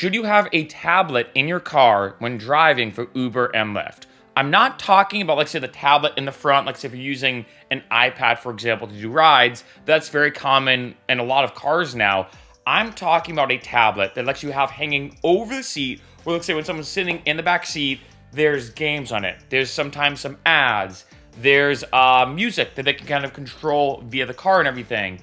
Should you have a tablet in your car when driving for Uber and Lyft? I'm not talking about, like, say, the tablet in the front, like, say, if you're using an iPad, for example, to do rides. That's very common in a lot of cars now. I'm talking about a tablet that lets you have hanging over the seat, where, let's say, when someone's sitting in the back seat, there's games on it. There's sometimes some ads. There's music that they can kind of control via the car and everything.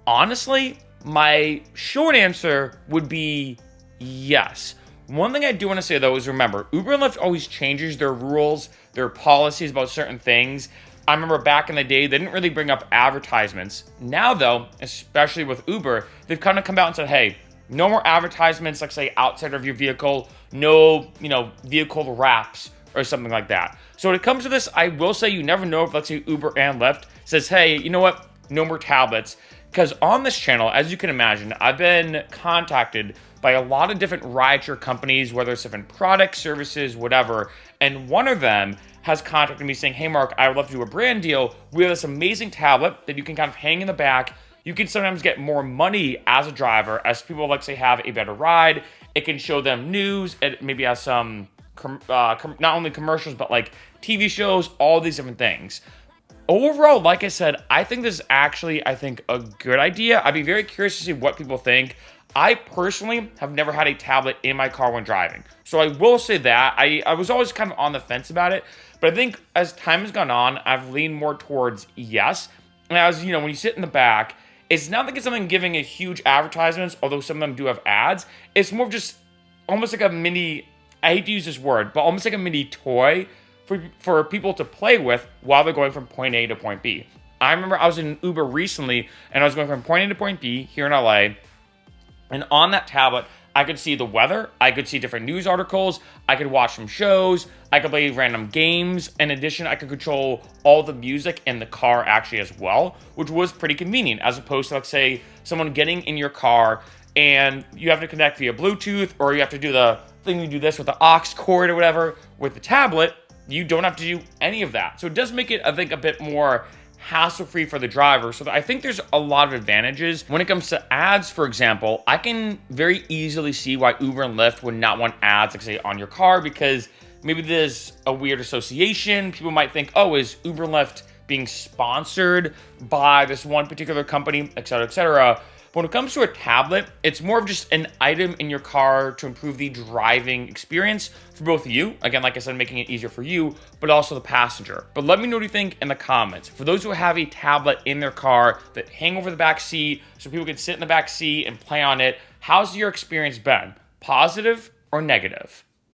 Honestly, my short answer would be yes. One thing I do want to say, though, is remember, Uber and Lyft always changes their rules, their policies about certain things. I remember back in the day, they didn't really bring up advertisements. Now, though, especially with Uber, they've kind of come out and said, hey, no more advertisements, like, say, outside of your vehicle, no, vehicle wraps or something like that. So when it comes to this, I will say you never know if, let's say, Uber and Lyft says, hey, you know what, no more tablets. Because on this channel, as you can imagine, I've been contacted by a lot of different rideshare companies, whether it's different products, services, whatever. And one of them has contacted me saying, hey, Mark, I would love to do a brand deal. We have this amazing tablet that you can kind of hang in the back. You can sometimes get more money as a driver as people, like, say, have a better ride. It can show them news. It maybe has some, not only commercials, but like TV shows, all these different things. Overall, like I said, I think this is actually, a good idea. I'd be very curious to see what people think. I personally have never had a tablet in my car when driving. So I will say that. I was always kind of on the fence about it. But I think as time has gone on, I've leaned more towards yes. And as when you sit in the back, it's not like it's something giving a huge advertisements, although some of them do have ads. It's more of just almost like a mini, I hate to use this word, but almost like a mini toy for people to play with while they're going from point A to point B. I remember I was in Uber recently, and I was going from point A to point B here in LA, and on that tablet, I could see the weather, I could see different news articles, I could watch some shows, I could play random games. In addition, I could control all the music in the car actually as well, which was pretty convenient, as opposed to, let's say, someone getting in your car and you have to connect via Bluetooth, or you have to do the thing you do this with the aux cord or whatever. With the tablet, you don't have to do any of that. So it does make it, I think, a bit more hassle-free for the driver. So I think there's a lot of advantages. When it comes to ads, for example, I can very easily see why Uber and Lyft would not want ads, like, say, on your car, because maybe there's a weird association. People might think, oh, is Uber and Lyft being sponsored by this one particular company, et cetera, et cetera. But when it comes to a tablet, it's more of just an item in your car to improve the driving experience for both of you. Again, like I said, making it easier for you, but also the passenger. But let me know what you think in the comments. For those who have a tablet in their car that hang over the back seat so people can sit in the back seat and play on it, how's your experience been? Positive or negative?